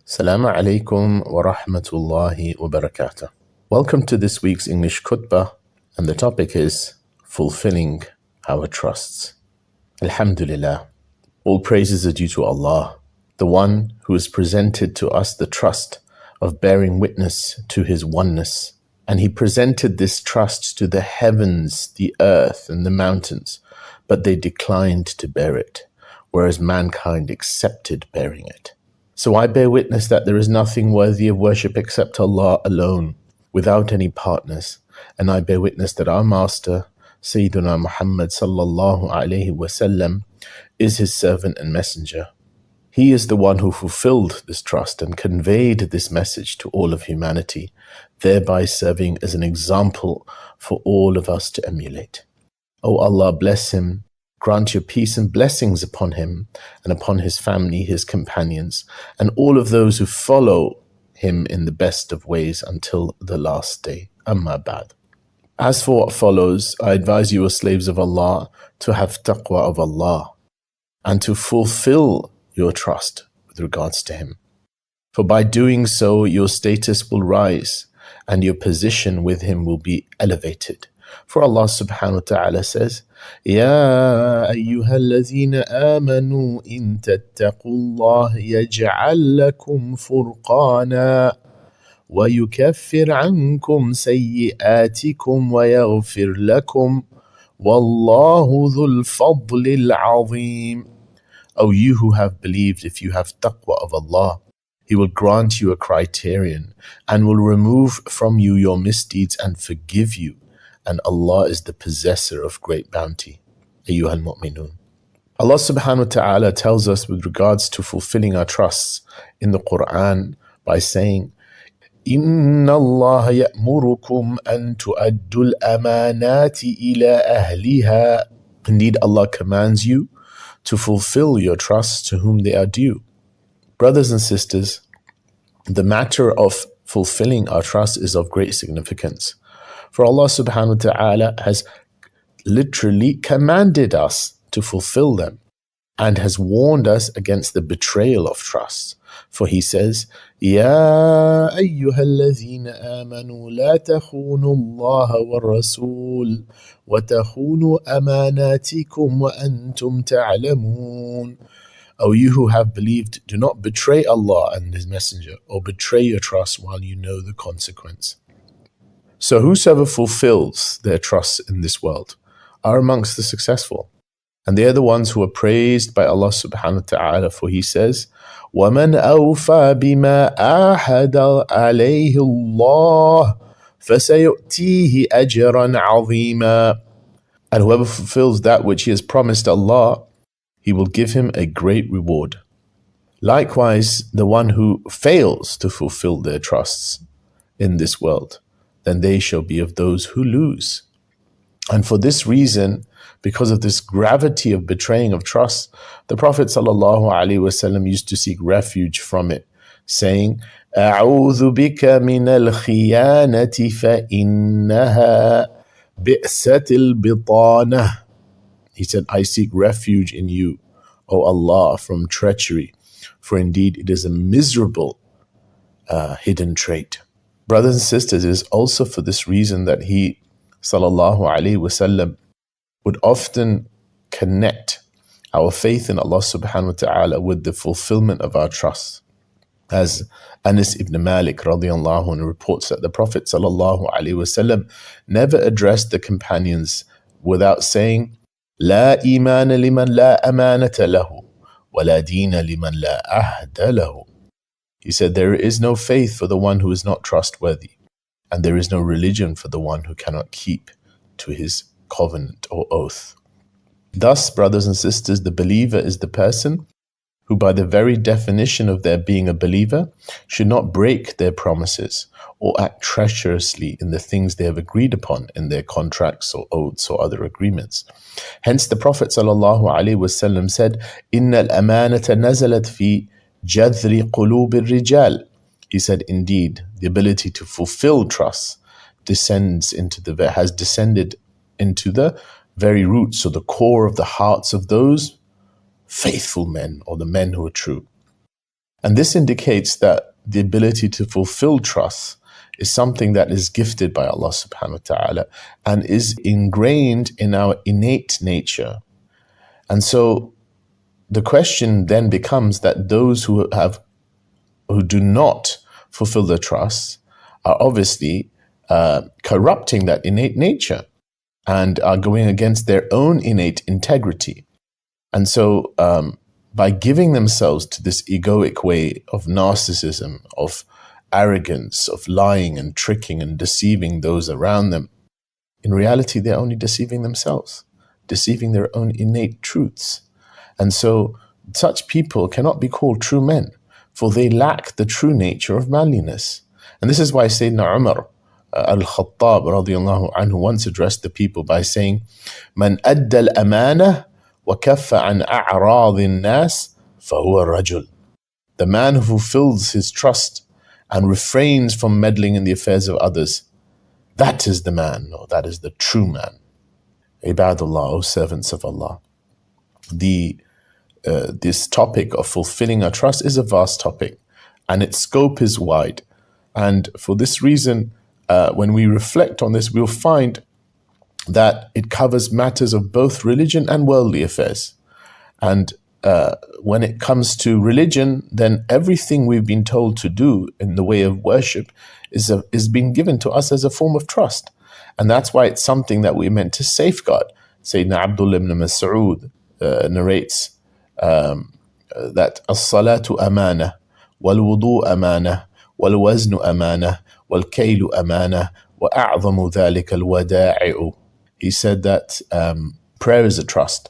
Assalamu alaikum wa rahmatullahi wa barakatuh. Welcome to this week's English khutbah, and the topic is fulfilling our trusts. Alhamdulillah. All praises are due to Allah, the one who has presented to us the trust of bearing witness to His oneness. And He presented this trust to the heavens, the earth, and the mountains, but they declined to bear it, whereas mankind accepted bearing it. So I bear witness that there is nothing worthy of worship except Allah alone, without any partners. And I bear witness that our Master, Sayyiduna Muhammad sallallahu alayhi wasallam, is His servant and messenger. He is the one who fulfilled this trust and conveyed this message to all of humanity, thereby serving as an example for all of us to emulate. O Allah, bless him. Grant your peace and blessings upon him and upon his family, his companions, and all of those who follow him in the best of ways until the last day. Amma ba'd. As for what follows, I advise you, as slaves of Allah, to have taqwa of Allah and to fulfill your trust with regards to him. For by doing so, your status will rise and your position with him will be elevated. For Allah subhanahu wa ta'ala says, يا أيها الذين آمنوا إن تتقوا الله يجعل لكم فرقانا ويكفر عنكم سيئاتكم ويغفر لكم والله ذو الفضل العظيم. O you who have believed, if you have taqwa of Allah, He will grant you a criterion and will remove from you your misdeeds and forgive you. And Allah is the possessor of great bounty. Ayyuhal mu'minun. Allah subhanahu wa ta'ala tells us with regards to fulfilling our trusts in the Quran by saying, إِنَّ اللَّهَ يَأْمُرُكُمْ أَن تُؤَدُّوا الْأَمَانَاتِ إِلَىٰ أَهْلِهَا. Indeed, Allah commands you to fulfill your trusts to whom they are due. Brothers and sisters, the matter of fulfilling our trust is of great significance. For Allah subhanahu wa ta'ala has literally commanded us to fulfill them and has warned us against the betrayal of trust. For He says, يَا أَيُّهَا الَّذِينَ آمَنُوا لَا تَخُونُوا اللَّهَ وَالرَّسُولَ وَتَخُونُوا أَمَانَاتِكُمْ وَأَنْتُمْ تَعْلَمُونَ. O you who have believed, do not betray Allah and His Messenger, or betray your trust while you know the consequence. So whosoever fulfills their trust in this world are amongst the successful. And they are the ones who are praised by Allah subhanahu wa ta'ala, for He says, وَمَنْ أَوْفَى بِمَا آحَدَ عَلَيْهِ اللَّهُ فَسَيُؤْتِيهِ أَجْرًا عَظِيمًا. And whoever fulfills that which he has promised Allah, He will give him a great reward. Likewise, the one who fails to fulfill their trusts in this world, then they shall be of those who lose. And for this reason, because of this gravity of betraying of trust, the Prophet ﷺ used to seek refuge from it, saying, أعوذ بك من الخيانة فإنها بئست البطانة. He said, I seek refuge in you, O Allah, from treachery, for indeed it is a miserable hidden trait. Brothers and sisters, it is also for this reason that He, sallallahu alaihi wasallam, would often connect our faith in Allah subhanahu wa ta'ala with the fulfillment of our trust. As Anas ibn Malik radiallahu anhu reports that the Prophet sallallahu alaihi wasallam never addressed the companions without saying, لا إيمان لمن لا أمانة له ولا دين لمن لا عهد له. He said, there is no faith for the one who is not trustworthy, and there is no religion for the one who cannot keep to his covenant or oath. Thus, brothers and sisters, the believer is the person who, by the very definition of their being a believer, should not break their promises or act treacherously in the things they have agreed upon in their contracts or oaths or other agreements. Hence, the Prophet ﷺ said, إِنَّ الْأَمَانَةَ نَزَلَتْ فِي جَذْرِ قُلُوبِ الرِّجَالِ. He said, indeed, the ability to fulfill trust has descended into the very roots or the core of the hearts of those faithful men, or the men who are true. And this indicates that the ability to fulfill trust is something that is gifted by Allah subhanahu wa ta'ala and is ingrained in our innate nature. And so the question then becomes that those who do not fulfill the trust are obviously corrupting that innate nature and are going against their own innate integrity. And so by giving themselves to this egoic way of narcissism, of arrogance, of lying and tricking and deceiving those around them, in reality, they're only deceiving themselves, deceiving their own innate truths. And so such people cannot be called true men, for they lack the true nature of manliness. And this is why Sayyidina Umar al-Khattab radiyallahu anhu once addressed the people by saying, "Man adda al-amana wa kaffa an a'rad an-nas fahuwa rajul." The man who fulfills his trust and refrains from meddling in the affairs of others, that is the man, or that is the true man. Ibadullah, O servants of Allah. This topic of fulfilling our trust is a vast topic, and its scope is wide. And for this reason, when we reflect on this, we'll find that it covers matters of both religion and worldly affairs. And when it comes to religion, then everything we've been told to do in the way of worship is being given to us as a form of trust. And that's why it's something that we're meant to safeguard. Sayyidina Abdullah ibn Mas'ud narrates that as-salatu amana, wal-wudu amana, wal-waznu amana, wal-kaylu amana, wa a'zamu dhalika al-wada'i'u. He said that prayer is a trust,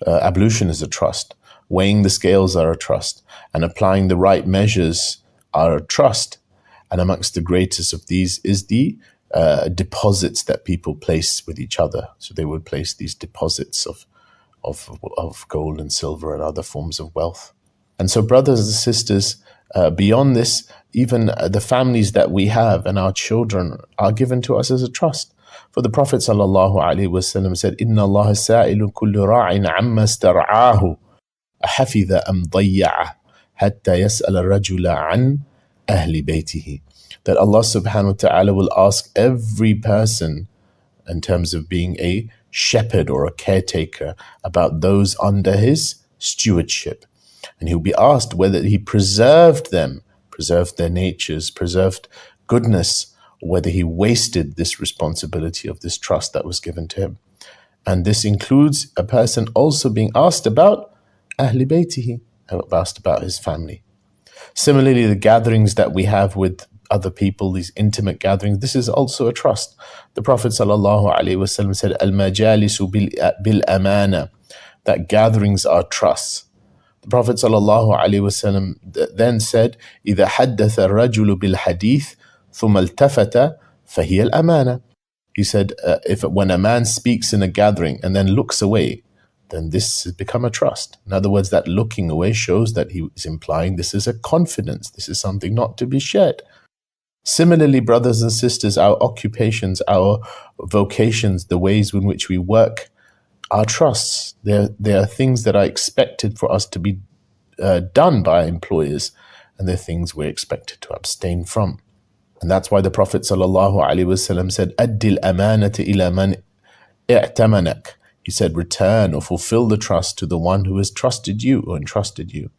ablution is a trust, weighing the scales are a trust, and applying the right measures are a trust. And amongst the greatest of these is the deposits that people place with each other. So they would place these deposits of gold and silver and other forms of wealth. And so, brothers and sisters, beyond this, even the families that we have and our children are given to us as a trust. For the Prophet ﷺ said, "Inna Allah sa'ilun kullu ra'in amma star'ahu ahafidha am dayya'ah hatta yas'al ar-rajula an ahli baytihi." That Allah subhanahu wa ta'ala will ask every person in terms of being a shepherd or a caretaker about those under his stewardship. And he'll be asked whether he preserved them, preserved their natures, preserved goodness, or whether he wasted this responsibility of this trust that was given to him. And this includes a person also being asked about Ahli Baytihi, asked about his family. Similarly, the gatherings that we have with other people, these intimate gatherings, this is also a trust. The Prophet ﷺ said, "Al-majalisu bil-amana," that gatherings are trusts. The Prophet ﷺ then said, "إذا حدث الرجل بالحديث ثم التفت فهي الأمانة." He said, when a man speaks in a gathering and then looks away, then this has become a trust. In other words, that looking away shows that he is implying this is a confidence. This is something not to be shared. Similarly, brothers and sisters, our occupations, our vocations, the ways in which we work, are trusts. There are things that are expected for us to be done by employers, and they're things we're expected to abstain from. And that's why the Prophet ﷺ said, "Addil amanata ila man i'tamanak." He said, return or fulfill the trust to the one who has trusted you or entrusted you.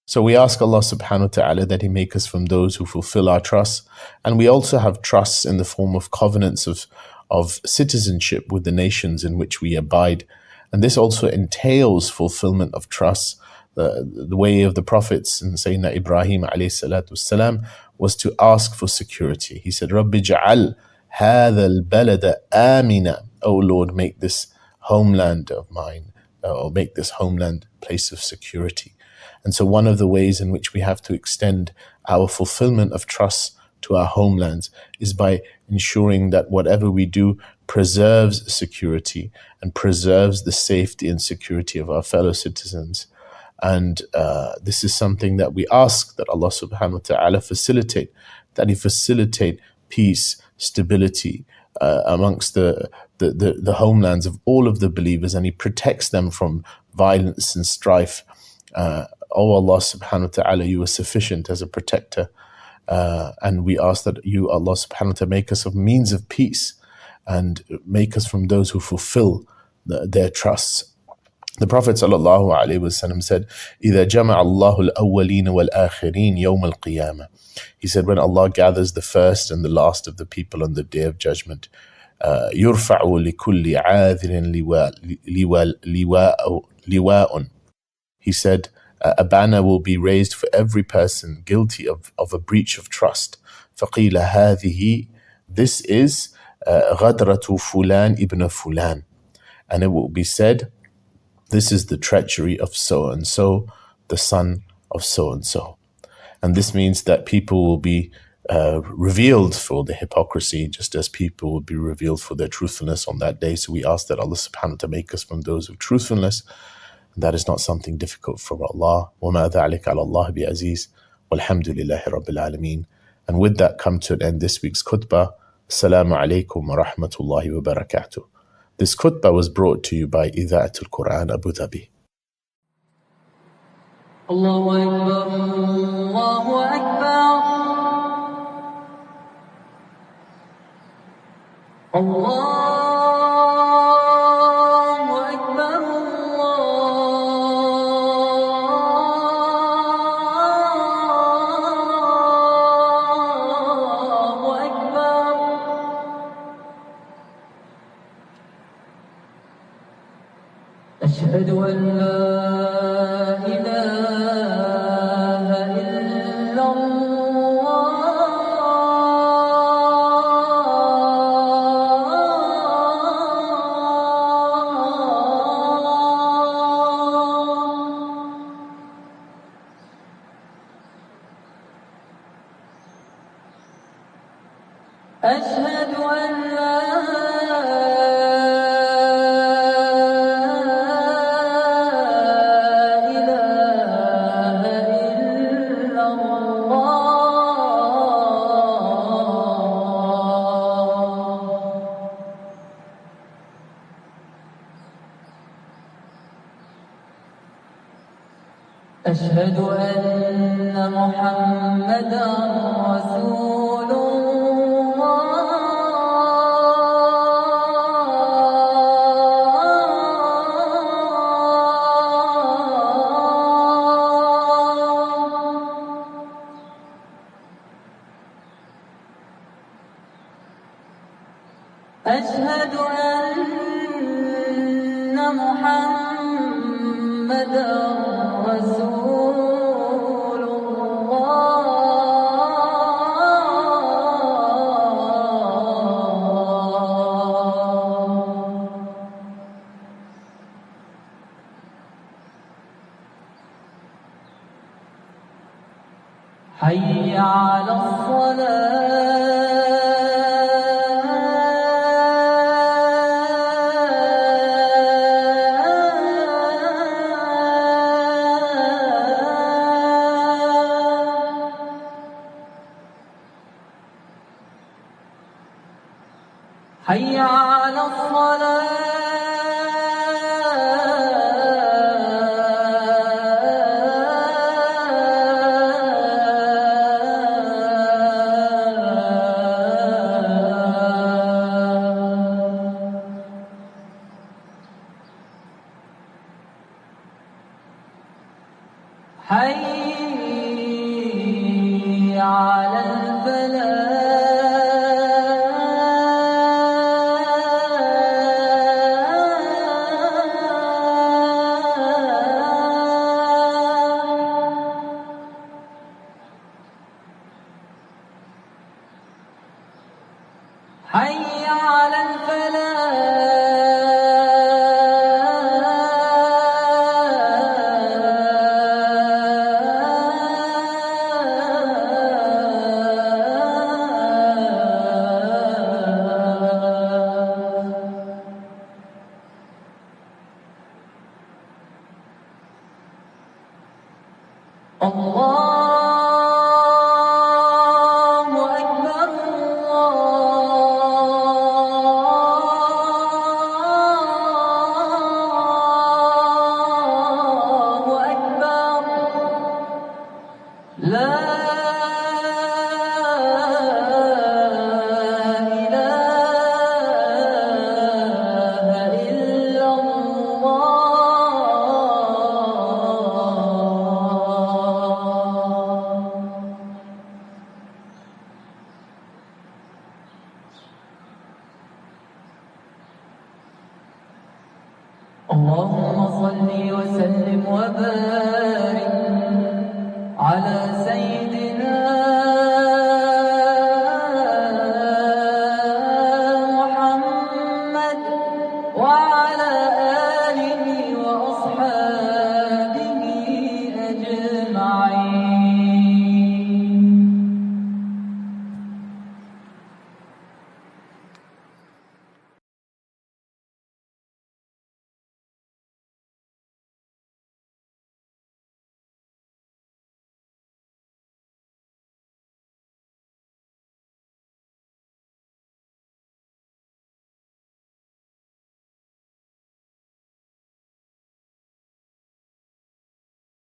So we ask Allah subhanahu wa ta'ala that He make us from those who fulfill our trusts. And we also have trusts in the form of covenants of citizenship with the nations in which we abide. And this also entails fulfillment of trusts. The way of the prophets and Sayyidina Ibrahim alayhi salatu wasalam was to ask for security. He said, "Rabbi ja'al hadha al-balada amina." Oh Lord, make this homeland of mine, or make this homeland a place of security. And so one of the ways in which we have to extend our fulfillment of trust to our homelands is by ensuring that whatever we do preserves security and preserves the safety and security of our fellow citizens. And this is something that we ask that Allah subhanahu wa ta'ala facilitate, that He facilitate peace, stability amongst the homelands of all of the believers, and He protects them from violence and strife Oh Allah subhanahu wa ta'ala, you are sufficient as a protector. And we ask that you, Allah subhanahu wa ta'ala, make us of means of peace and make us from those who fulfill their trusts. The Prophet ﷺ said, إِذَا جَمَعَ اللَّهُ الْأَوَّلِينَ وَالْآخِرِينَ يَوْمَ الْقِيَامَةِ. He said, when Allah gathers the first and the last of the people on the Day of Judgment, يُرْفَعُ لِكُلِّ عَاذِرٍ لِوَاءٌ. He said, a banner will be raised for every person guilty of a breach of trust. فَقِيلَ هَذِهِ. This is غَدْرَةُ فُلَانِ ibn فُلَانِ. And it will be said, this is the treachery of so-and-so, the son of so-and-so. And this means that people will be revealed for the hypocrisy, just as people will be revealed for their truthfulness on that day. So we ask that Allah subhanahu wa ta'ala make us from those of truthfulness. And that is not something difficult for Allah. وَمَا ذَلِكَ عَلَى اللَّهِ بِعَزِيزٍ وَالْحَمْدُ لِلَّهِ رَبِّ الْعَالَمِينَ. And with that come to an end this week's khutbah. Assalamu alaikum wa rahmatullahi wa barakatuh. This khutbah was brought to you by Idha'at al-Quran Abu Dhabi. Allahu Akbar, Allahu Akbar. Allah. أشهد أن لا إله إلا الله. أشهد أن لا أشهد أن محمدًا رسول أشهد أن محمدًا رسول الله. حي على الصلاة. حي على الصلاة. حي على الفلاح. حي